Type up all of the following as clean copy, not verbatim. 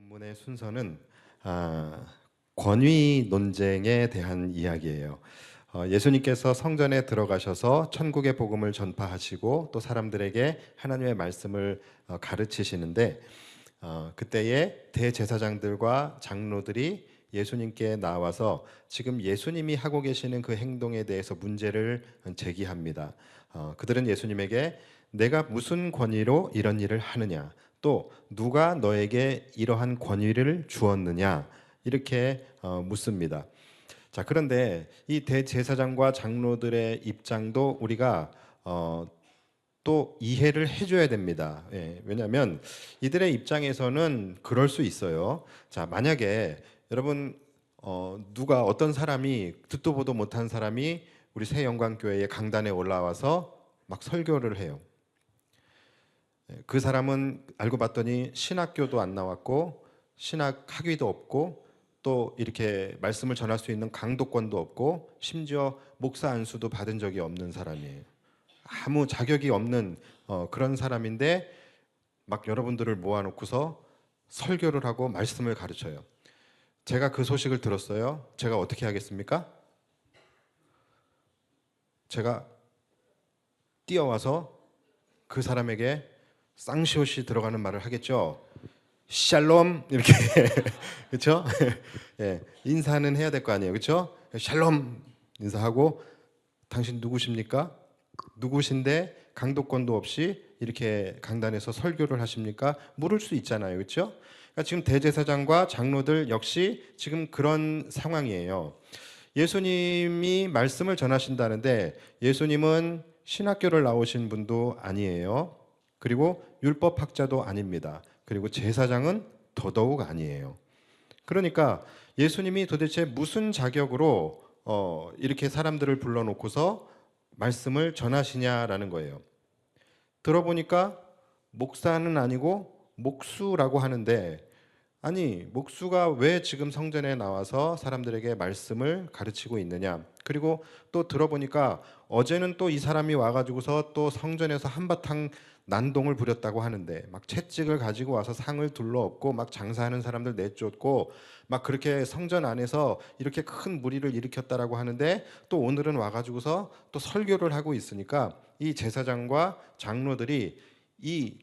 본문의 순서는 권위 논쟁에 대한 이야기예요. 예수님께서 성전에 들어가셔서 천국의 복음을 전파하시고 또 사람들에게 하나님의 말씀을 가르치시는데 그때에 대제사장들과 장로들이 예수님께 나와서 지금 예수님이 하고 계시는 그 행동에 대해서 문제를 제기합니다. 그들은 예수님에게 내가 무슨 권위로 이런 일을 하느냐, 또 누가 너에게 이러한 권위를 주었느냐, 이렇게 묻습니다. 자, 그런데 이 대제사장과 장로들의 입장도 우리가 또 이해를 해줘야 됩니다. 왜냐하면 이들의 입장에서는 그럴 수 있어요. 자, 만약에 여러분 누가 어떤 사람이 듣도 보도 못한 사람이 우리 새영광교회의 강단에 올라와서 막 설교를 해요. 그 사람은 알고 봤더니 신학교도 안 나왔고 신학 학위도 없고 또 이렇게 말씀을 전할 수 있는 강도권도 없고 심지어 목사 안수도 받은 적이 없는 사람이에요. 아무 자격이 없는 그런 사람인데 막 여러분들을 모아놓고서 설교를 하고 말씀을 가르쳐요. 제가 그 소식을 들었어요. 제가 어떻게 하겠습니까? 제가 뛰어와서 그 사람에게 쌍시옷이 들어가는 말을 하겠죠. 샬롬 이렇게 그렇죠? 예, 인사는 해야 될 거 아니에요, 그렇죠? 샬롬 인사하고 당신 누구십니까? 누구신데 강도권도 없이 이렇게 강단에서 설교를 하십니까? 물을 수 있잖아요, 그렇죠? 그러니까 지금 대제사장과 장로들 역시 지금 그런 상황이에요. 예수님이 말씀을 전하신다는데 예수님은 신학교를 나오신 분도 아니에요. 그리고 율법학자도 아닙니다. 그리고 제사장은 더더욱 아니에요. 그러니까 예수님이 도대체 무슨 자격으로 이렇게 사람들을 불러놓고서 말씀을 전하시냐라는 거예요. 들어보니까 목사는 아니고 목수라고 하는데, 아니 목수가 왜 지금 성전에 나와서 사람들에게 말씀을 가르치고 있느냐. 그리고 또 들어보니까 어제는 또 이 사람이 와가지고서 또 성전에서 한바탕 난동을 부렸다고 하는데, 막 채찍을 가지고 와서 상을 둘러엎고 막 장사하는 사람들 내쫓고 막 그렇게 성전 안에서 이렇게 큰 무리를 일으켰다라고 하는데, 또 오늘은 와가지고서 또 설교를 하고 있으니까 이 제사장과 장로들이 이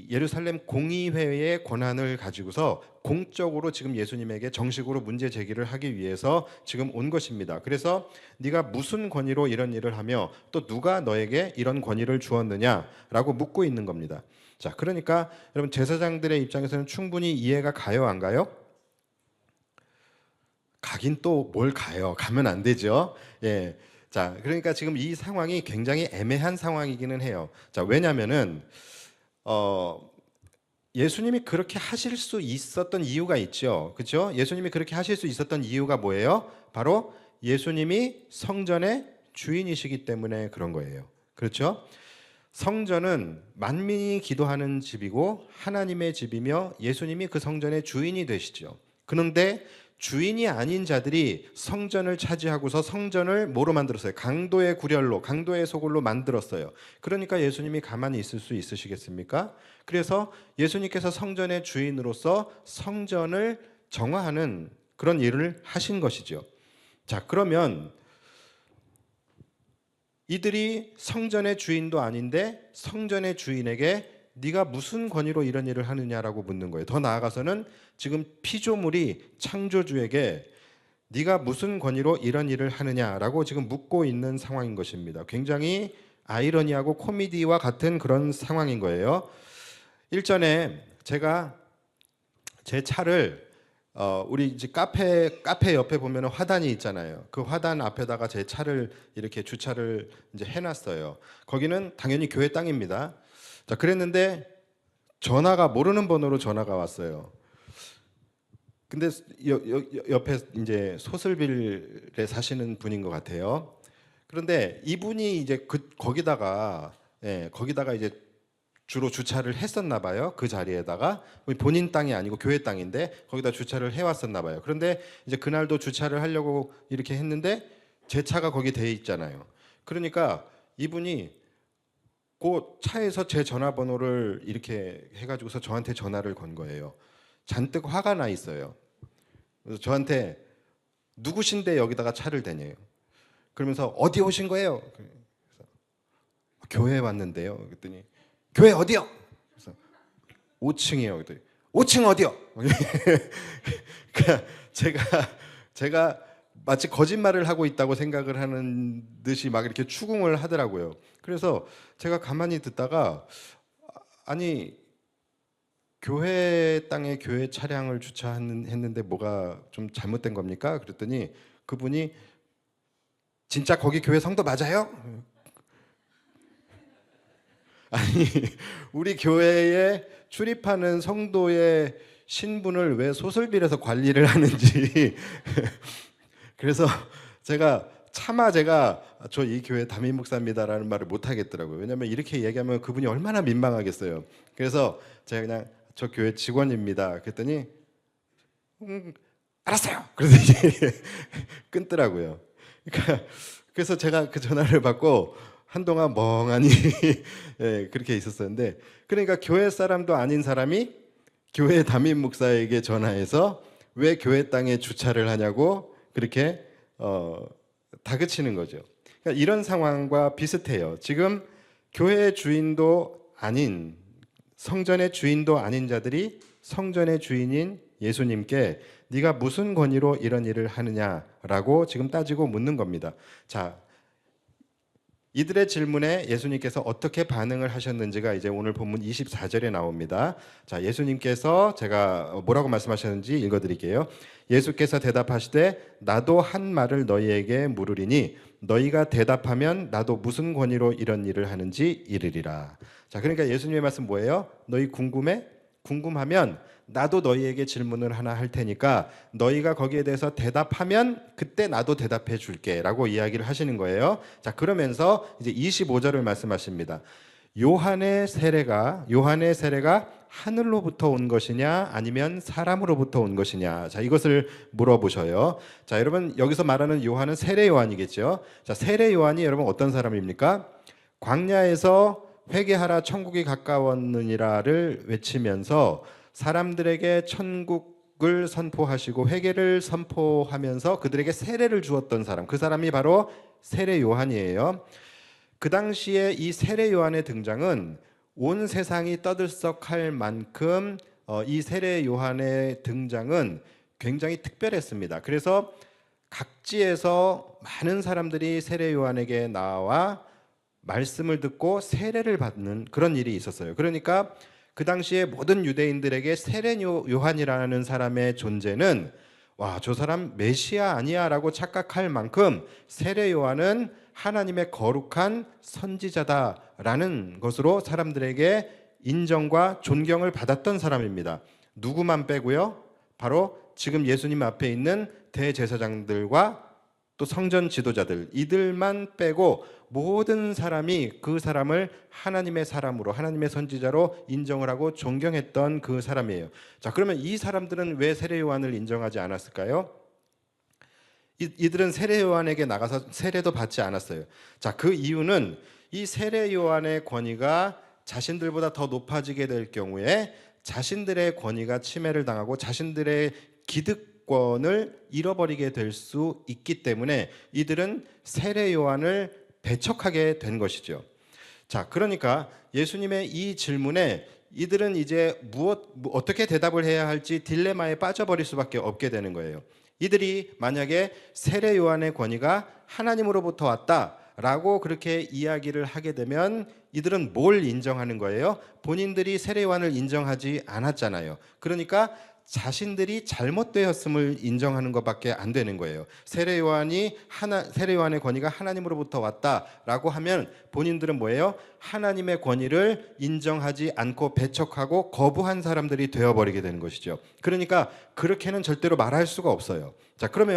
예루살렘 공의회의 권한을 가지고서 공적으로 지금 예수님에게 정식으로 문제 제기를 하기 위해서 지금 온 것입니다. 그래서 네가 무슨 권위로 이런 일을 하며 또 누가 너에게 이런 권위를 주었느냐라고 묻고 있는 겁니다. 자, 그러니까 여러분 제사장들의 입장에서는 충분히 이해가 가요, 안 가요? 가긴 또 뭘 가요? 가면 안 되죠. 예. 자, 그러니까 지금 이 상황이 굉장히 애매한 상황이기는 해요. 자, 왜냐면은 예수님이 그렇게 하실 수 있었던 이유가 있죠. 그렇죠? 예수님이 그렇게 하실 수 있었던 이유가 뭐예요? 바로 예수님이 성전의 주인이시기 때문에 그런 거예요. 그렇죠? 성전은 만민이 기도하는 집이고 하나님의 집이며 예수님이 그 성전의 주인이 되시죠. 그런데 주인이 아닌 자들이 성전을 차지하고서 성전을 뭐로 만들었어요? 강도의 구렬로, 강도의 소굴로 만들었어요. 그러니까 예수님이 가만히 있을 수 있으시겠습니까? 그래서 예수님께서 성전의 주인으로서 성전을 정화하는 그런 일을 하신 것이죠. 자, 그러면 이들이 성전의 주인도 아닌데 성전의 주인에게 네가 무슨 권위로 이런 일을 하느냐라고 묻는 거예요. 더 나아가서는 지금 피조물이 창조주에게 네가 무슨 권위로 이런 일을 하느냐라고 지금 묻고 있는 상황인 것입니다. 굉장히 아이러니하고 코미디와 같은 그런 상황인 거예요. 일전에 제가 제 차를 우리 이제 카페 옆에 보면 화단이 있잖아요. 그 화단 앞에다가 제 차를 이렇게 주차를 이제 해놨어요. 거기는 당연히 교회 땅입니다. 자, 그랬는데 전화가 모르는 번호로 전화가 왔어요. 근데 옆에 이제 소슬빌에 사시는 분인 것 같아요. 그런데 이분이 이제 거기다가 이제 주로 주차를 했었나 봐요. 그 자리에다가 본인 땅이 아니고 교회 땅인데 거기다 주차를 해왔었나 봐요. 그런데 이제 그날도 주차를 하려고 이렇게 했는데 제 차가 거기 돼 있잖아요. 그러니까 이분이 그 차에서 제 전화번호를 이렇게 해가지고서 저한테 전화를 건 거예요. 잔뜩 화가 나 있어요. 그래서 저한테 누구신데 여기다가 차를 대냐요. 그러면서 어디 오신 거예요? 그래서 교회에 왔는데요. 그랬더니 교회 어디요? 그래서 5층이요. 그랬더니 5층 어디요? 그러니까 제가 마치 거짓말을 하고 있다고 생각을 하는 듯이 막 이렇게 추궁을 하더라고요. 그래서 제가 가만히 듣다가 아니 교회 땅에 교회 차량을 주차했는데 뭐가 좀 잘못된 겁니까? 그랬더니 그분이 진짜 거기 교회 성도 맞아요? 아니 우리 교회에 출입하는 성도의 신분을 왜 소설빌에서 관리를 하는지 그래서 차마 제가 저 이 교회 담임 목사입니다라는 말을 못 하겠더라고요. 왜냐하면 이렇게 얘기하면 그분이 얼마나 민망하겠어요. 그래서 제가 그냥 저 교회 직원입니다. 그랬더니 알았어요. 그래서 이제 끊더라고요. 그래서 제가 그 전화를 받고 한동안 멍하니 예, 그렇게 있었었는데 그러니까 교회 사람도 아닌 사람이 교회 담임 목사에게 전화해서 왜 교회 땅에 주차를 하냐고 그렇게 다그치는 거죠. 그러니까 이런 상황과 비슷해요. 지금 교회의 주인도 아닌 성전의 주인도 아닌 자들이 성전의 주인인 예수님께 네가 무슨 권위로 이런 일을 하느냐라고 지금 따지고 묻는 겁니다. 자, 이들의 질문에 예수님께서 어떻게 반응을 하셨는지가 이제 오늘 본문 24절에 나옵니다. 자, 예수님께서 제가 뭐라고 말씀하셨는지 읽어드릴게요. 예수께서 대답하시되 나도 한 말을 너희에게 물으리니 너희가 대답하면 나도 무슨 권위로 이런 일을 하는지 이르리라. 자, 그러니까 예수님의 말씀 뭐예요? 너희 궁금해? 궁금하면 나도 너희에게 질문을 하나 할 테니까 너희가 거기에 대해서 대답하면 그때 나도 대답해 줄게 라고 이야기를 하시는 거예요. 자, 그러면서 이제 25절을 말씀하십니다. 요한의 세례가 하늘로부터 온 것이냐 아니면 사람으로부터 온 것이냐. 자, 이것을 물어보셔요. 자, 여러분 여기서 말하는 요한은 세례 요한이겠죠. 자, 세례 요한이 여러분 어떤 사람입니까? 광야에서 회개하라 천국이 가까웠느니라를 외치면서 사람들에게 천국을 선포하시고 회개를 선포하면서 그들에게 세례를 주었던 사람, 그 사람이 바로 세례 요한이에요. 그 당시에 이 세례 요한의 등장은 온 세상이 떠들썩할 만큼 이 세례 요한의 등장은 굉장히 특별했습니다. 그래서 각지에서 많은 사람들이 세례 요한에게 나와 말씀을 듣고 세례를 받는 그런 일이 있었어요. 그러니까 그 당시에 모든 유대인들에게 세례 요한이라는 사람의 존재는 와, 저 사람 메시아 아니야라고 착각할 만큼 세례 요한은 하나님의 거룩한 선지자다라는 것으로 사람들에게 인정과 존경을 받았던 사람입니다. 누구만 빼고요? 바로 지금 예수님 앞에 있는 대제사장들과 또 성전 지도자들, 이들만 빼고 모든 사람이 그 사람을 하나님의 사람으로, 하나님의 선지자로 인정을 하고 존경했던 그 사람이에요. 자, 그러면 이 사람들은 왜 세례 요한을 인정하지 않았을까요? 이들은 세례 요한에게 나가서 세례도 받지 않았어요. 자, 그 이유는 이 세례 요한의 권위가 자신들보다 더 높아지게 될 경우에 자신들의 권위가 침해를 당하고 자신들의 기득권을 잃어버리게 될 수 있기 때문에 이들은 세례 요한을 배척하게 된 것이죠. 자, 그러니까 예수님의 이 질문에 이들은 이제 어떻게 대답을 해야 할지 딜레마에 빠져버릴 수밖에 없게 되는 거예요. 이들이 만약에 세례 요한의 권위가 하나님으로부터 왔다라고 그렇게 이야기를 하게 되면 이들은 뭘 인정하는 거예요? 본인들이 세례 요한을 인정하지 않았잖아요. 그러니까 자신들이 잘못되었음을 인정하는 것밖에 안 되는 거예요. 세례 요한의 권위가 하나님으로부터 왔다라고 하면 본인들은 뭐예요? 하나님의 권위를 인정하지 않고 배척하고 거부한 사람들이 되어버리게 되는 것이죠. 그러니까 그렇게는 절대로 말할 수가 없어요. 자, 그럼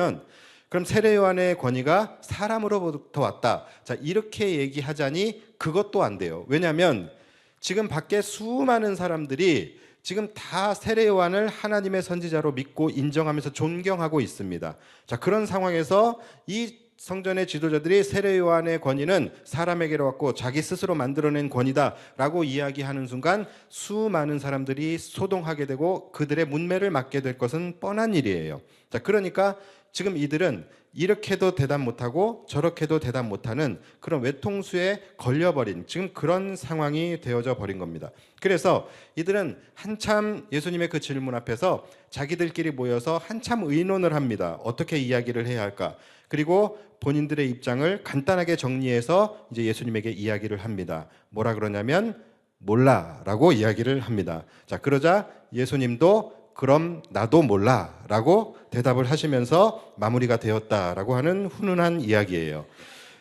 세례 요한의 권위가 사람으로부터 왔다. 자, 이렇게 얘기하자니 그것도 안 돼요. 왜냐하면 지금 밖에 수많은 사람들이 지금 다 세례 요한을 하나님의 선지자로 믿고 인정하면서 존경하고 있습니다. 자, 그런 상황에서 이 성전의 지도자들이 세례 요한의 권위는 사람에게로 왔고 자기 스스로 만들어낸 권위다라고 이야기하는 순간 수많은 사람들이 소동하게 되고 그들의 문매를 맞게 될 것은 뻔한 일이에요. 자, 그러니까 지금 이들은 이렇게도 대답 못하고 저렇게도 대답 못하는 그런 외통수에 걸려버린 지금 그런 상황이 되어져 버린 겁니다. 그래서 이들은 한참 예수님의 그 질문 앞에서 자기들끼리 모여서 한참 의논을 합니다. 어떻게 이야기를 해야 할까? 그리고 본인들의 입장을 간단하게 정리해서 이제 예수님에게 이야기를 합니다. 뭐라 그러냐면 몰라라고 이야기를 합니다. 자, 그러자 예수님도 그럼 나도 몰라라고 대답을 하시면서 마무리가 되었다라고 하는 훈훈한 이야기예요.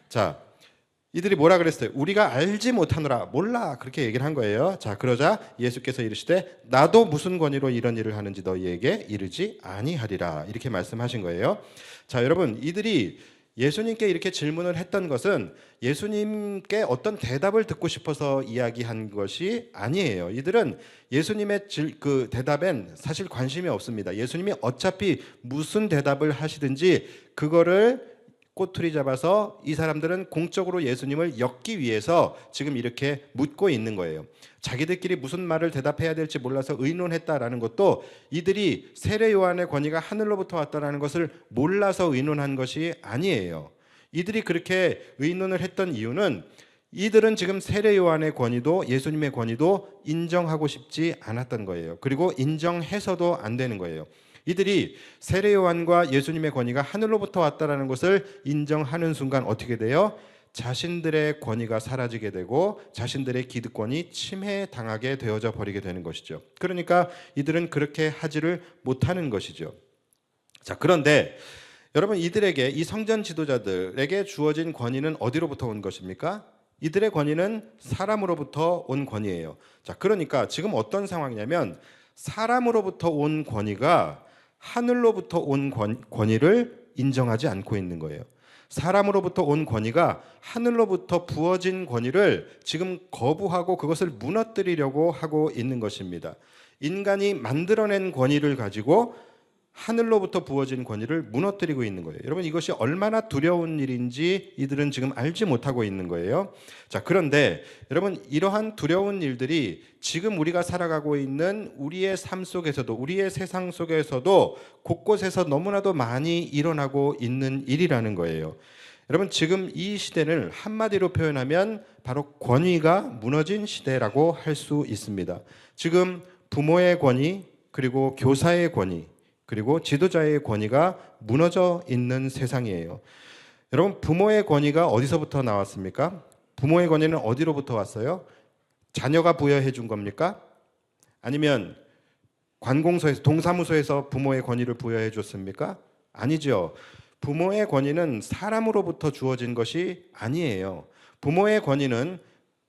자, 이들이 뭐라 그랬어요? 우리가 알지 못하노라, 몰라, 그렇게 얘기를 한 거예요. 자, 그러자 예수께서 이르시되 나도 무슨 권위로 이런 일을 하는지 너희에게 이르지 아니하리라, 이렇게 말씀하신 거예요. 자, 여러분, 이들이 예수님께 이렇게 질문을 했던 것은 예수님께 어떤 대답을 듣고 싶어서 이야기한 것이 아니에요. 이들은 예수님의 그 대답엔 사실 관심이 없습니다. 예수님이 어차피 무슨 대답을 하시든지 그거를 꼬투리 잡아서 이 사람들은 공적으로 예수님을 엮기 위해서 지금 이렇게 묻고 있는 거예요. 자기들끼리 무슨 말을 대답해야 될지 몰라서 의논했다라는 것도 이들이 세례 요한의 권위가 하늘로부터 왔다라는 것을 몰라서 의논한 것이 아니에요. 이들이 그렇게 의논을 했던 이유는 이들은 지금 세례 요한의 권위도 예수님의 권위도 인정하고 싶지 않았던 거예요. 그리고 인정해서도 안 되는 거예요. 이들이 세례 요한과 예수님의 권위가 하늘로부터 왔다라는 것을 인정하는 순간 어떻게 돼요? 자신들의 권위가 사라지게 되고 자신들의 기득권이 침해당하게 되어져 버리게 되는 것이죠. 그러니까 이들은 그렇게 하지를 못하는 것이죠. 자, 그런데 여러분, 이들에게, 이 성전 지도자들에게 주어진 권위는 어디로부터 온 것입니까? 이들의 권위는 사람으로부터 온 권위예요. 자, 그러니까 지금 어떤 상황이냐면 사람으로부터 온 권위가 하늘로부터 온 권위를 인정하지 않고 있는 거예요. 사람으로부터 온 권위가 하늘로부터 부어진 권위를 지금 거부하고 그것을 무너뜨리려고 하고 있는 것입니다. 인간이 만들어낸 권위를 가지고 하늘로부터 부어진 권위를 무너뜨리고 있는 거예요. 여러분, 이것이 얼마나 두려운 일인지 이들은 지금 알지 못하고 있는 거예요. 자, 그런데 여러분, 이러한 두려운 일들이 지금 우리가 살아가고 있는 우리의 삶 속에서도, 우리의 세상 속에서도 곳곳에서 너무나도 많이 일어나고 있는 일이라는 거예요. 여러분, 지금 이 시대를 한마디로 표현하면 바로 권위가 무너진 시대라고 할 수 있습니다. 지금 부모의 권위, 그리고 교사의 권위, 그리고 지도자의 권위가 무너져 있는 세상이에요. 여러분, 부모의 권위가 어디서부터 나왔습니까? 부모의 권위는 어디로부터 왔어요? 자녀가 부여해 준 겁니까? 아니면 관공서에서, 동사무소에서 부모의 권위를 부여해 줬습니까? 아니죠. 부모의 권위는 사람으로부터 주어진 것이 아니에요. 부모의 권위는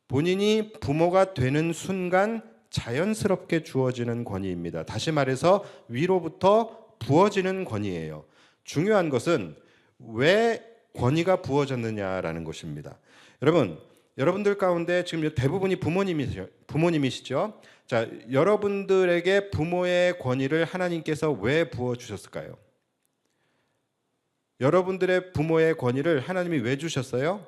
본인이 부모가 되는 순간 자연스럽게 주어지는 권위입니다. 다시 말해서 위로부터 부어지는 권위예요. 중요한 것은 왜 권위가 부어졌느냐라는 것입니다. 여러분, 여러분들 가운데 지금 대부분이 부모님이시죠? 자, 여러분들에게 부모의 권위를 하나님께서 왜 부어주셨을까요? 여러분들의 부모의 권위를 하나님이 왜 주셨어요?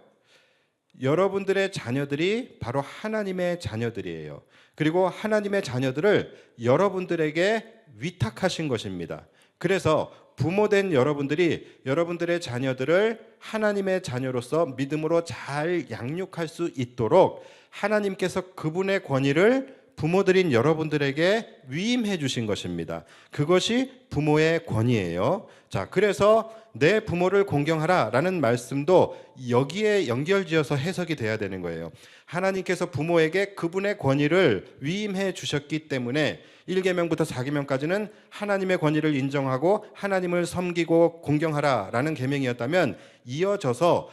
여러분들의 자녀들이 바로 하나님의 자녀들이에요. 그리고 하나님의 자녀들을 여러분들에게 위탁하신 것입니다. 그래서 부모된 여러분들이 여러분들의 자녀들을 하나님의 자녀로서 믿음으로 잘 양육할 수 있도록 하나님께서 그분의 권위를 부모들인 여러분들에게 위임해 주신 것입니다. 그것이 부모의 권위예요. 자, 그래서 내 부모를 공경하라 라는 말씀도 여기에 연결지어서 해석이 돼야 되는 거예요. 하나님께서 부모에게 그분의 권위를 위임해 주셨기 때문에 1계명부터 4계명까지는 하나님의 권위를 인정하고 하나님을 섬기고 공경하라 라는 계명이었다면, 이어져서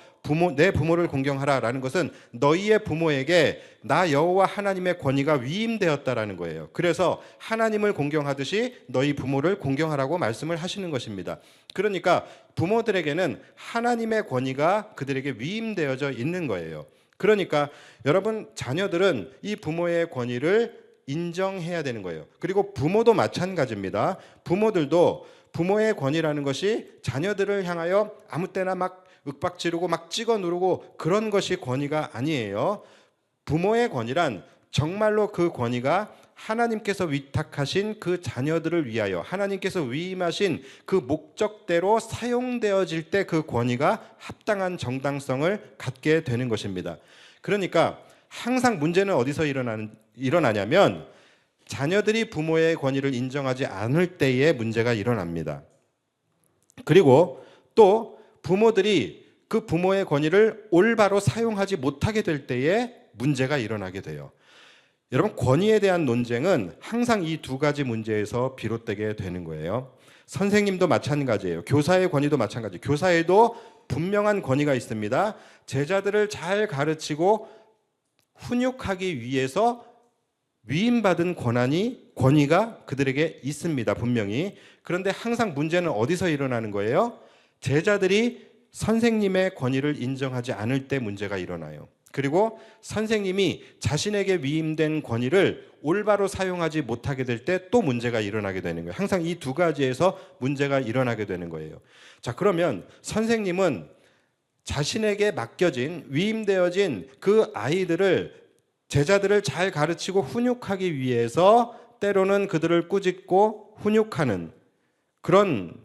내 부모를 공경하라 라는 것은 너희의 부모에게 나 여호와 하나님의 권위가 위임되었다라는 거예요. 그래서 하나님을 공경하듯이 너희 부모를 공경하라고 말씀을 하시는 것입니다. 그러니까 부모들에게는 하나님의 권위가 그들에게 위임되어져 있는 거예요. 그러니까 여러분, 자녀들은 이 부모의 권위를 인정해야 되는 거예요. 그리고 부모도 마찬가지입니다. 부모들도 부모의 권위라는 것이 자녀들을 향하여 아무 때나 막 윽박지르고 막 찍어 누르고 그런 것이 권위가 아니에요. 부모의 권위란 정말로 그 권위가 하나님께서 위탁하신 그 자녀들을 위하여 하나님께서 위임하신 그 목적대로 사용되어질 때 그 권위가 합당한 정당성을 갖게 되는 것입니다. 그러니까 항상 문제는 어디서 일어나냐면 자녀들이 부모의 권위를 인정하지 않을 때에 문제가 일어납니다. 그리고 또 부모들이 그 부모의 권위를 올바로 사용하지 못하게 될 때에 문제가 일어나게 돼요. 여러분, 권위에 대한 논쟁은 항상 이 두 가지 문제에서 비롯되게 되는 거예요. 선생님도 마찬가지예요. 교사의 권위도 마찬가지예요. 교사에도 분명한 권위가 있습니다. 제자들을 잘 가르치고 훈육하기 위해서 위임받은 권위가 그들에게 있습니다. 분명히. 그런데 항상 문제는 어디서 일어나는 거예요? 제자들이 선생님의 권위를 인정하지 않을 때 문제가 일어나요. 그리고 선생님이 자신에게 위임된 권위를 올바로 사용하지 못하게 될 때 또 문제가 일어나게 되는 거예요. 항상 이 두 가지에서 문제가 일어나게 되는 거예요. 자, 그러면 선생님은 자신에게 맡겨진, 위임되어진 그 제자들을 잘 가르치고 훈육하기 위해서 때로는 그들을 꾸짖고 훈육하는 그런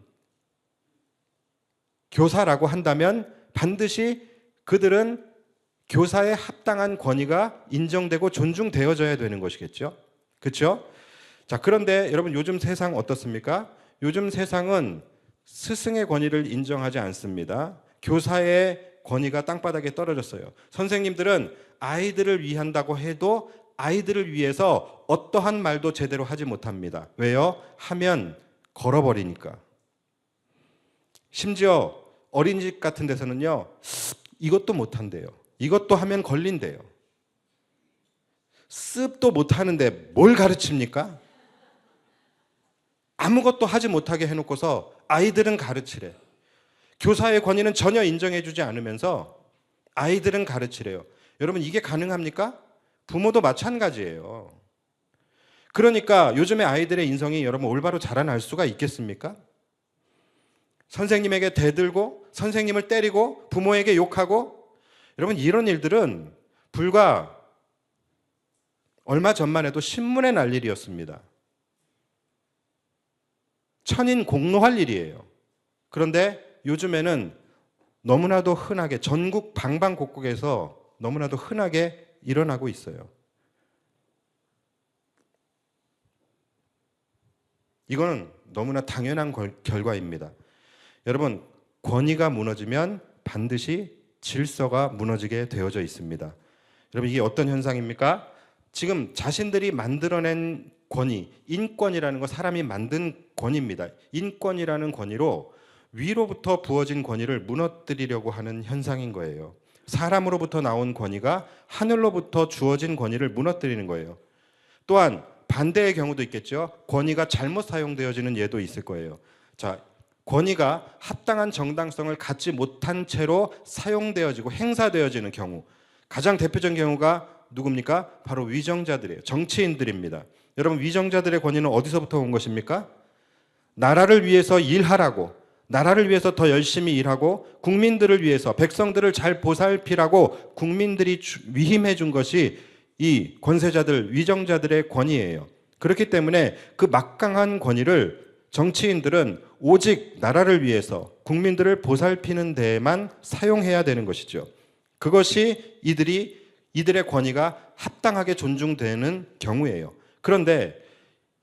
교사라고 한다면 반드시 그들은 교사의 합당한 권위가 인정되고 존중되어져야 되는 것이겠죠. 그렇죠? 자, 그런데 여러분, 요즘 세상 어떻습니까? 요즘 세상은 스승의 권위를 인정하지 않습니다. 교사의 권위가 땅바닥에 떨어졌어요. 선생님들은 아이들을 위한다고 해도 아이들을 위해서 어떠한 말도 제대로 하지 못합니다. 왜요? 하면 걸어버리니까. 심지어 어린이집 같은 데서는요, 이것도 못한대요. 이것도 하면 걸린대요. 습도 못하는데 뭘 가르칩니까? 아무것도 하지 못하게 해놓고서 아이들은 가르치래. 교사의 권위는 전혀 인정해주지 않으면서 아이들은 가르치래요. 여러분, 이게 가능합니까? 부모도 마찬가지예요. 그러니까 요즘의 아이들의 인성이 여러분 올바로 자라날 수가 있겠습니까? 선생님에게 대들고 선생님을 때리고 부모에게 욕하고, 여러분, 이런 일들은 불과 얼마 전만 해도 신문에 날 일이었습니다. 천인공노할 일이에요. 그런데 요즘에는 너무나도 흔하게 전국 방방곡곡에서 너무나도 흔하게 일어나고 있어요. 이거는 너무나 당연한 결과입니다. 여러분, 권위가 무너지면 반드시 질서가 무너지게 되어져 있습니다. 여러분, 이게 어떤 현상입니까? 지금 자신들이 만들어낸 권위, 인권이라는 건 사람이 만든 권위입니다. 인권이라는 권위로 위로부터 부어진 권위를 무너뜨리려고 하는 현상인 거예요. 사람으로부터 나온 권위가 하늘로부터 주어진 권위를 무너뜨리는 거예요. 또한 반대의 경우도 있겠죠. 권위가 잘못 사용되어지는 예도 있을 거예요. 자, 권위가 합당한 정당성을 갖지 못한 채로 사용되어지고 행사되어지는 경우, 가장 대표적인 경우가 누굽니까? 바로 위정자들이에요. 정치인들입니다. 여러분, 위정자들의 권위는 어디서부터 온 것입니까? 나라를 위해서 일하라고, 나라를 위해서 더 열심히 일하고 국민들을 위해서, 백성들을 잘 보살피라고 국민들이 위임해 준 것이 이 권세자들, 위정자들의 권위예요. 그렇기 때문에 그 막강한 권위를 정치인들은 오직 나라를 위해서 국민들을 보살피는 데에만 사용해야 되는 것이죠. 그것이 이들의 권위가 합당하게 존중되는 경우예요. 그런데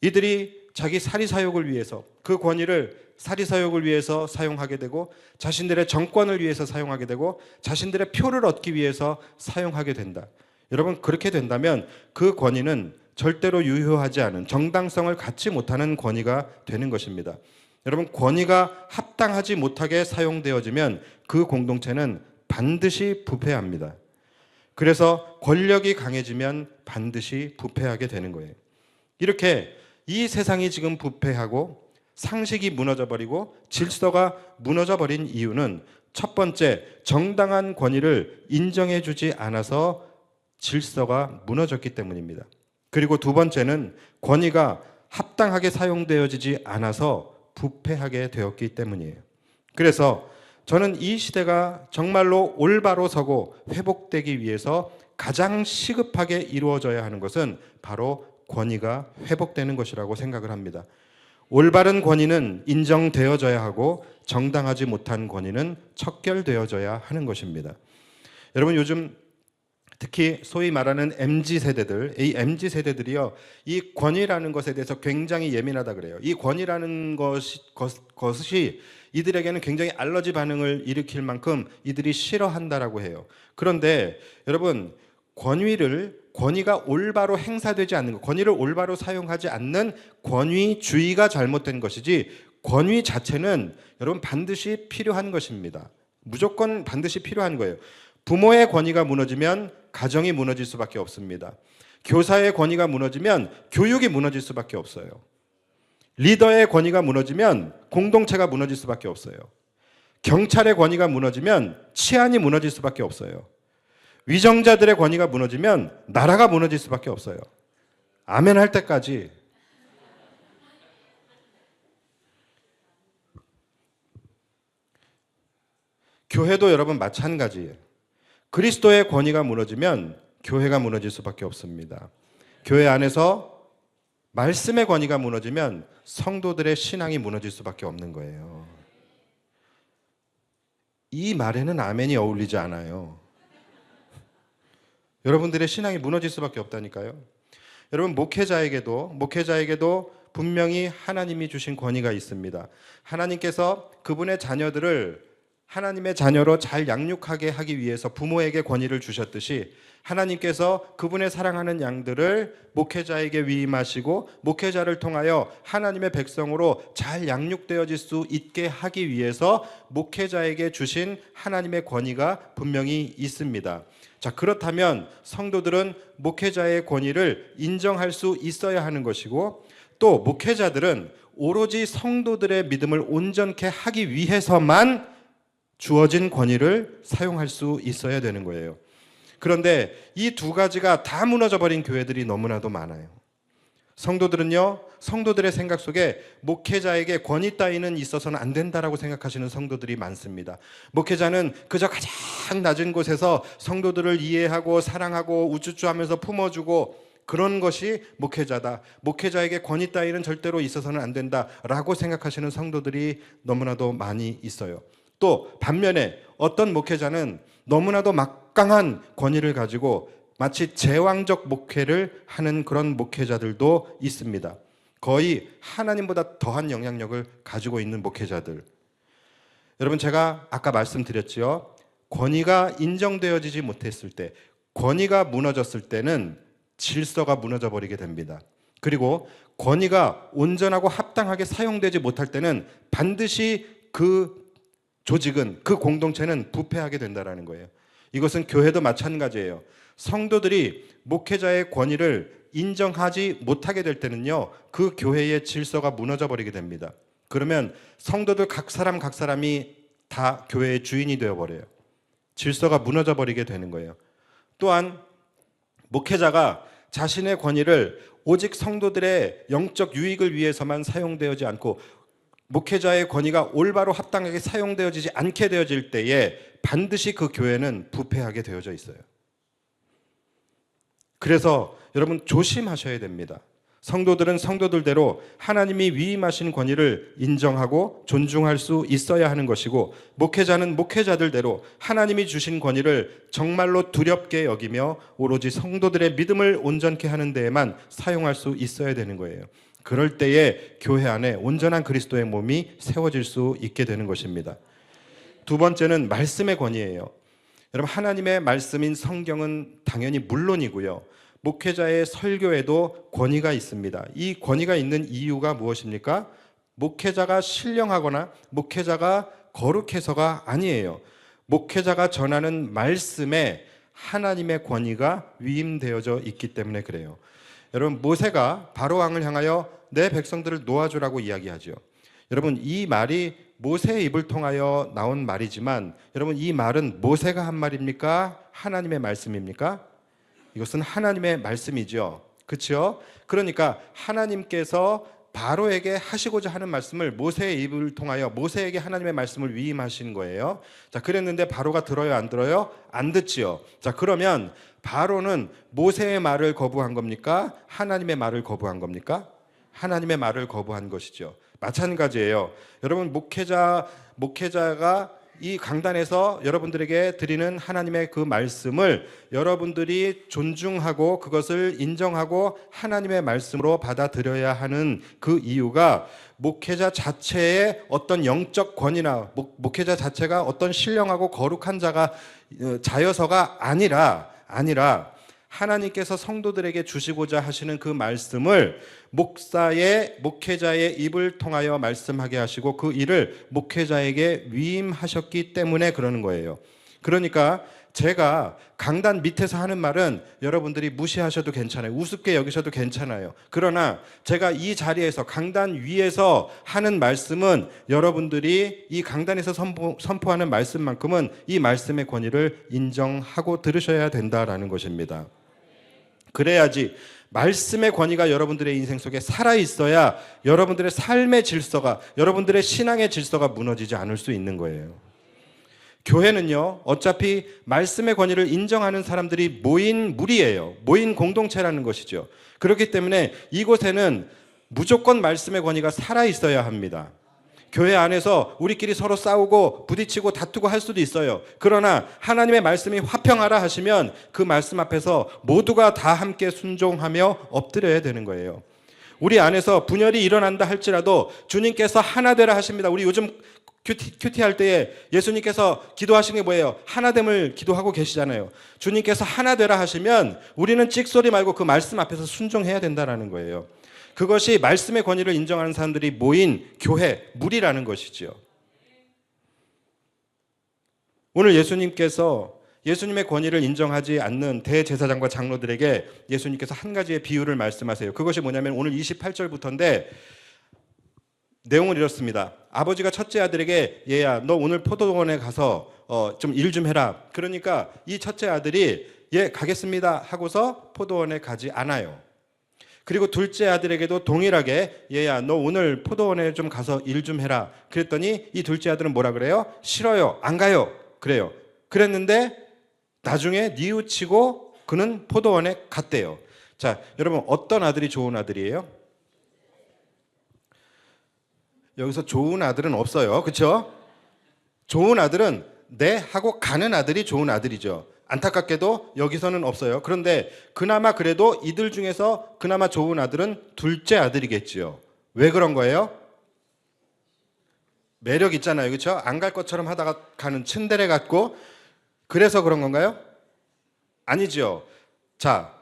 이들이 자기 사리사욕을 위해서, 그 권위를 사리사욕을 위해서 사용하게 되고 자신들의 정권을 위해서 사용하게 되고 자신들의 표를 얻기 위해서 사용하게 된다. 여러분, 그렇게 된다면 그 권위는 절대로 유효하지 않은, 정당성을 갖지 못하는 권위가 되는 것입니다. 여러분, 권위가 합당하지 못하게 사용되어지면 그 공동체는 반드시 부패합니다. 그래서 권력이 강해지면 반드시 부패하게 되는 거예요. 이렇게 이 세상이 지금 부패하고 상식이 무너져버리고 질서가 무너져버린 이유는 첫 번째, 정당한 권위를 인정해주지 않아서 질서가 무너졌기 때문입니다. 그리고 두 번째는 권위가 합당하게 사용되어지지 않아서 부패하게 되었기 때문이에요. 그래서 저는 이 시대가 정말로 올바로 서고 회복되기 위해서 가장 시급하게 이루어져야 하는 것은 바로 권위가 회복되는 것이라고 생각을 합니다. 올바른 권위는 인정되어져야 하고 정당하지 못한 권위는 척결되어져야 하는 것입니다. 여러분, 요즘 특히 소위 말하는 MZ세대들, 이 MZ세대들이요, 이 권위라는 것에 대해서 굉장히 예민하다 그래요. 이 권위라는 것이 이들에게는 굉장히 알러지 반응을 일으킬 만큼 이들이 싫어한다라고 해요. 그런데 여러분, 권위가 올바로 행사되지 않는 것, 권위를 올바로 사용하지 않는 권위주의가 잘못된 것이지, 권위 자체는 여러분 반드시 필요한 것입니다. 무조건 반드시 필요한 거예요. 부모의 권위가 무너지면 가정이 무너질 수밖에 없습니다. 교사의 권위가 무너지면 교육이 무너질 수밖에 없어요. 리더의 권위가 무너지면 공동체가 무너질 수밖에 없어요. 경찰의 권위가 무너지면 치안이 무너질 수밖에 없어요. 위정자들의 권위가 무너지면 나라가 무너질 수밖에 없어요. 아멘 할 때까지. 교회도 여러분 마찬가지예요. 그리스도의 권위가 무너지면 교회가 무너질 수밖에 없습니다. 교회 안에서 말씀의 권위가 무너지면 성도들의 신앙이 무너질 수밖에 없는 거예요. 이 말에는 아멘이 어울리지 않아요. 여러분들의 신앙이 무너질 수밖에 없다니까요. 여러분, 목회자에게도 분명히 하나님이 주신 권위가 있습니다. 하나님께서 그분의 자녀들을 하나님의 자녀로 잘 양육하게 하기 위해서 부모에게 권위를 주셨듯이 하나님께서 그분의 사랑하는 양들을 목회자에게 위임하시고 목회자를 통하여 하나님의 백성으로 잘 양육되어질 수 있게 하기 위해서 목회자에게 주신 하나님의 권위가 분명히 있습니다. 자, 그렇다면 성도들은 목회자의 권위를 인정할 수 있어야 하는 것이고, 또 목회자들은 오로지 성도들의 믿음을 온전케 하기 위해서만 주어진 권위를 사용할 수 있어야 되는 거예요. 그런데 이 두 가지가 다 무너져 버린 교회들이 너무나도 많아요. 성도들은요, 성도들의 생각 속에 목회자에게 권위 따위는 있어서는 안 된다라고 생각하시는 성도들이 많습니다. 목회자는 그저 가장 낮은 곳에서 성도들을 이해하고 사랑하고 우쭈쭈 하면서 품어주고, 그런 것이 목회자다. 목회자에게 권위 따위는 절대로 있어서는 안 된다라고 생각하시는 성도들이 너무나도 많이 있어요. 또 반면에 어떤 목회자는 너무나도 막강한 권위를 가지고 마치 제왕적 목회를 하는 그런 목회자들도 있습니다. 거의 하나님보다 더한 영향력을 가지고 있는 목회자들. 여러분, 제가 아까 말씀드렸지요. 권위가 인정되어지지 못했을 때, 권위가 무너졌을 때는 질서가 무너져 버리게 됩니다. 그리고 권위가 온전하고 합당하게 사용되지 못할 때는 반드시 그 조직은, 그 공동체는 부패하게 된다는 거예요. 이것은 교회도 마찬가지예요. 성도들이 목회자의 권위를 인정하지 못하게 될 때는요, 그 교회의 질서가 무너져 버리게 됩니다. 그러면 성도들 각 사람이 다 교회의 주인이 되어버려요. 질서가 무너져 버리게 되는 거예요. 또한 목회자가 자신의 권위를 오직 성도들의 영적 유익을 위해서만 사용되지 않고 목회자의 권위가 올바로 합당하게 사용되어지지 않게 되어질 때에 반드시 그 교회는 부패하게 되어져 있어요. 그래서 여러분 조심하셔야 됩니다. 성도들은 성도들대로 하나님이 위임하신 권위를 인정하고 존중할 수 있어야 하는 것이고, 목회자는 목회자들대로 하나님이 주신 권위를 정말로 두렵게 여기며 오로지 성도들의 믿음을 온전케 하는 데에만 사용할 수 있어야 되는 거예요. 그럴 때에 교회 안에 온전한 그리스도의 몸이 세워질 수 있게 되는 것입니다. 두 번째는 말씀의 권위예요. 여러분, 하나님의 말씀인 성경은 당연히 물론이고요, 목회자의 설교에도 권위가 있습니다. 이 권위가 있는 이유가 무엇입니까? 목회자가 신령하거나 목회자가 거룩해서가 아니에요. 목회자가 전하는 말씀에 하나님의 권위가 위임되어져 있기 때문에 그래요. 여러분, 모세가 바로 왕을 향하여 내 백성들을 놓아주라고 이야기하죠. 여러분, 이 말이 모세의 입을 통하여 나온 말이지만, 여러분, 이 말은 모세가 한 말입니까? 하나님의 말씀입니까? 이것은 하나님의 말씀이죠. 그렇죠? 그러니까 하나님께서 바로에게 하시고자 하는 말씀을 모세의 입을 통하여 모세에게 하나님의 말씀을 위임하신 거예요. 자, 그랬는데 바로가 들어요, 안 들어요? 안 듣지요. 자, 그러면 바로는 모세의 말을 거부한 겁니까? 하나님의 말을 거부한 겁니까? 하나님의 말을 거부한 것이죠. 마찬가지예요. 여러분, 목회자가 이 강단에서 여러분들에게 드리는 하나님의 그 말씀을 여러분들이 존중하고 그것을 인정하고 하나님의 말씀으로 받아들여야 하는 그 이유가 목회자 자체의 어떤 영적 권위나 목회자 자체가 어떤 신령하고 거룩한 자여서가 아니라 하나님께서 성도들에게 주시고자 하시는 그 말씀을 목회자의 입을 통하여 말씀하게 하시고 그 일을 목회자에게 위임하셨기 때문에 그러는 거예요. 그러니까 제가 강단 밑에서 하는 말은 여러분들이 무시하셔도 괜찮아요. 우습게 여기셔도 괜찮아요. 그러나 제가 이 자리에서 강단 위에서 하는 말씀은 여러분들이 이 강단에서 선포하는 말씀만큼은 이 말씀의 권위를 인정하고 들으셔야 된다라는 것입니다. 그래야지 말씀의 권위가 여러분들의 인생 속에 살아있어야 여러분들의 삶의 질서가, 여러분들의 신앙의 질서가 무너지지 않을 수 있는 거예요. 교회는요, 어차피 말씀의 권위를 인정하는 사람들이 모인 무리예요. 모인 공동체라는 것이죠. 그렇기 때문에 이곳에는 무조건 말씀의 권위가 살아있어야 합니다. 교회 안에서 우리끼리 서로 싸우고 부딪히고 다투고 할 수도 있어요. 그러나 하나님의 말씀이 화평하라 하시면 그 말씀 앞에서 모두가 다 함께 순종하며 엎드려야 되는 거예요. 우리 안에서 분열이 일어난다 할지라도 주님께서 하나 되라 하십니다. 우리 요즘 큐티 할 때에 예수님께서 기도하신 게 뭐예요? 하나됨을 기도하고 계시잖아요. 주님께서 하나 되라 하시면 우리는 찍소리 말고 그 말씀 앞에서 순종해야 된다는 거예요. 그것이 말씀의 권위를 인정하는 사람들이 모인 교회, 무리라는 것이죠. 오늘 예수님께서 예수님의 권위를 인정하지 않는 대제사장과 장로들에게 예수님께서 한 가지의 비유를 말씀하세요. 그것이 뭐냐면 오늘 28절부터인데 내용은 이렇습니다. 아버지가 첫째 아들에게 얘야 너 오늘 포도원에 가서 좀 일 좀 해라. 그러니까 이 첫째 아들이 예 가겠습니다 하고서 포도원에 가지 않아요. 그리고 둘째 아들에게도 동일하게 얘야 너 오늘 포도원에 좀 가서 일 좀 해라. 그랬더니 이 둘째 아들은 뭐라 그래요? 싫어요. 안 가요. 그래요. 그랬는데 나중에 뉘우치고 그는 포도원에 갔대요. 자, 여러분 어떤 아들이 좋은 아들이에요? 여기서 좋은 아들은 없어요. 그렇죠? 좋은 아들은 네 하고 가는 아들이 좋은 아들이죠. 안타깝게도 여기서는 없어요. 그런데 그나마 그래도 이들 중에서 그나마 좋은 아들은 둘째 아들이겠지요. 왜 그런 거예요? 매력 있잖아요. 그렇죠? 안 갈 것처럼 하다가 가는 츤데레 같고 그래서 그런 건가요? 아니죠. 자,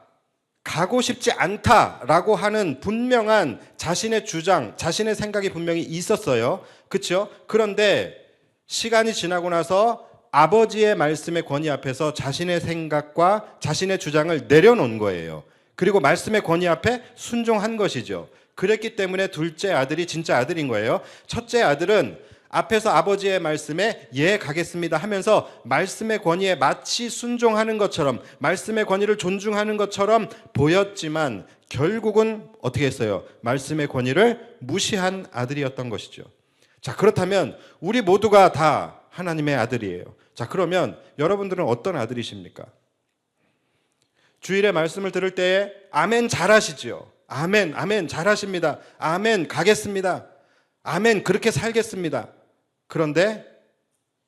가고 싶지 않다라고 하는 분명한 자신의 주장, 자신의 생각이 분명히 있었어요. 그렇죠? 그런데 시간이 지나고 나서 아버지의 말씀의 권위 앞에서 자신의 생각과 자신의 주장을 내려놓은 거예요. 그리고 말씀의 권위 앞에 순종한 것이죠. 그랬기 때문에 둘째 아들이 진짜 아들인 거예요. 첫째 아들은 앞에서 아버지의 말씀에 예 가겠습니다 하면서 말씀의 권위에 마치 순종하는 것처럼 말씀의 권위를 존중하는 것처럼 보였지만 결국은 어떻게 했어요? 말씀의 권위를 무시한 아들이었던 것이죠. 자, 그렇다면 우리 모두가 다 하나님의 아들이에요. 자, 그러면 여러분들은 어떤 아들이십니까? 주일에 말씀을 들을 때에 아멘 잘하시죠. 아멘, 아멘 잘하십니다. 아멘 가겠습니다. 아멘 그렇게 살겠습니다. 그런데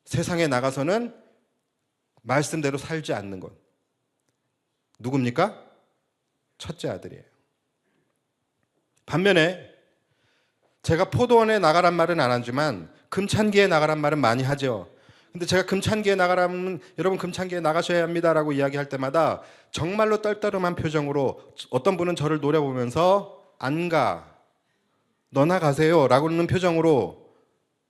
세상에 나가서는 말씀대로 살지 않는 것. 누굽니까? 첫째 아들이에요. 반면에 제가 포도원에 나가란 말은 안 하지만 금찬기에 나가란 말은 많이 하죠. 근데 제가 금찬기에 나가라면 여러분 금찬기에 나가셔야 합니다라고 이야기할 때마다 정말로 떨떠름한 표정으로 어떤 분은 저를 노려보면서 안 가, 너나 가세요 라고 하는 표정으로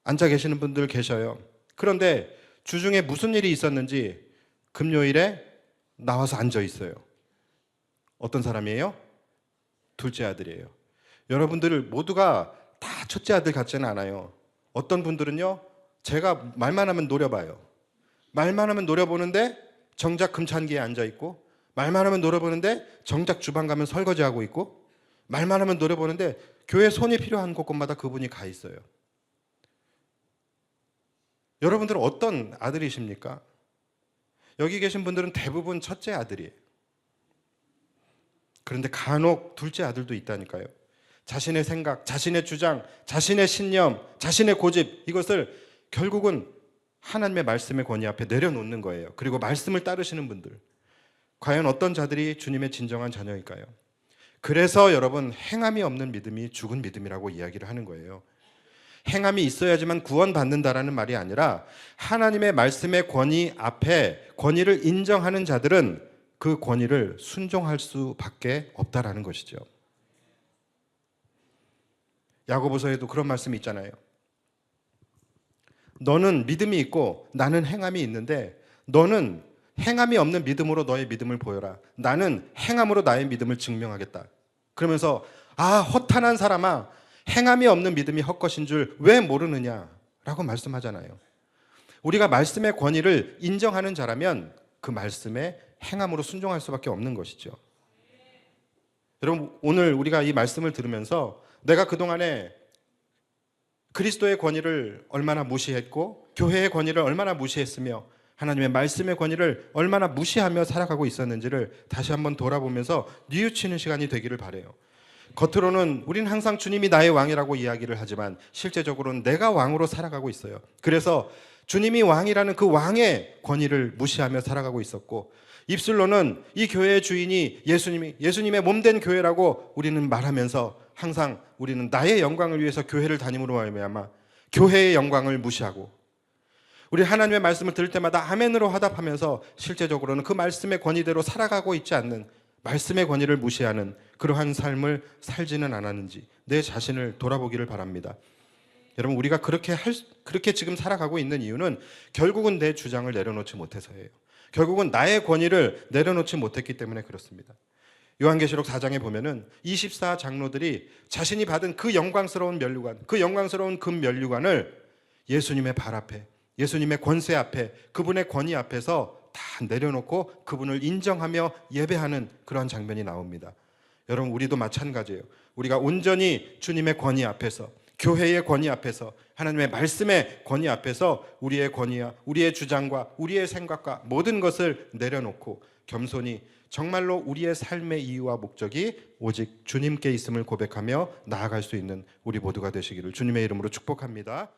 앉아 계시는 분들 계셔요. 그런데 주중에 무슨 일이 있었는지 금요일에 나와서 앉아 있어요. 어떤 사람이에요? 둘째 아들이에요. 여러분들 모두가 다 첫째 아들 같지는 않아요. 어떤 분들은요, 제가 말만 하면 노려봐요. 말만 하면 노려보는데 정작 금찬기에 앉아 있고, 말만 하면 노려보는데 정작 주방 가면 설거지하고 있고, 말만 하면 노려보는데 교회 손이 필요한 곳곳마다 그분이 가 있어요. 여러분들은 어떤 아들이십니까? 여기 계신 분들은 대부분 첫째 아들이에요. 그런데 간혹 둘째 아들도 있다니까요. 자신의 생각, 자신의 주장, 자신의 신념, 자신의 고집, 이것을 결국은 하나님의 말씀의 권위 앞에 내려놓는 거예요. 그리고 말씀을 따르시는 분들, 과연 어떤 자들이 주님의 진정한 자녀일까요? 그래서 여러분, 행함이 없는 믿음이 죽은 믿음이라고 이야기를 하는 거예요. 행함이 있어야지만 구원받는다라는 말이 아니라 하나님의 말씀의 권위 앞에 권위를 인정하는 자들은 그 권위를 순종할 수밖에 없다라는 것이죠. 야고보서에도 그런 말씀이 있잖아요. 너는 믿음이 있고 나는 행함이 있는데 너는 행함이 없는 믿음으로 너의 믿음을 보여라. 나는 행함으로 나의 믿음을 증명하겠다. 그러면서 허탄한 사람아, 행함이 없는 믿음이 헛것인 줄 왜 모르느냐라고 말씀하잖아요. 우리가 말씀의 권위를 인정하는 자라면 그 말씀에 행함으로 순종할 수밖에 없는 것이죠. 여러분, 오늘 우리가 이 말씀을 들으면서 내가 그동안에 그리스도의 권위를 얼마나 무시했고 교회의 권위를 얼마나 무시했으며 하나님의 말씀의 권위를 얼마나 무시하며 살아가고 있었는지를 다시 한번 돌아보면서 뉘우치는 시간이 되기를 바라요. 겉으로는 우리는 항상 주님이 나의 왕이라고 이야기를 하지만 실제적으로는 내가 왕으로 살아가고 있어요. 그래서 주님이 왕이라는 그 왕의 권위를 무시하며 살아가고 있었고, 입술로는 이 교회의 주인이 예수님의 몸된 교회라고 우리는 말하면서 항상 우리는 나의 영광을 위해서 교회를 다님으로 말미암아 교회의 영광을 무시하고, 우리 하나님의 말씀을 들을 때마다 아멘으로 화답하면서 실제적으로는 그 말씀의 권위대로 살아가고 있지 않는, 말씀의 권위를 무시하는 그러한 삶을 살지는 않았는지 내 자신을 돌아보기를 바랍니다. 여러분, 우리가 그렇게 지금 살아가고 있는 이유는 결국은 내 주장을 내려놓지 못해서예요. 결국은 나의 권위를 내려놓지 못했기 때문에 그렇습니다. 요한계시록 4장에 보면은 24장로들이 자신이 받은 그 영광스러운 면류관, 그 영광스러운 금 면류관을 예수님의 발 앞에, 예수님의 권세 앞에, 그분의 권위 앞에서 다 내려놓고 그분을 인정하며 예배하는 그런 장면이 나옵니다. 여러분, 우리도 마찬가지예요. 우리가 온전히 주님의 권위 앞에서, 교회의 권위 앞에서, 하나님의 말씀의 권위 앞에서 우리의 권위와 우리의 주장과 우리의 생각과 모든 것을 내려놓고 겸손히 정말로 우리의 삶의 이유와 목적이 오직 주님께 있음을 고백하며 나아갈 수 있는 우리 모두가 되시기를 주님의 이름으로 축복합니다.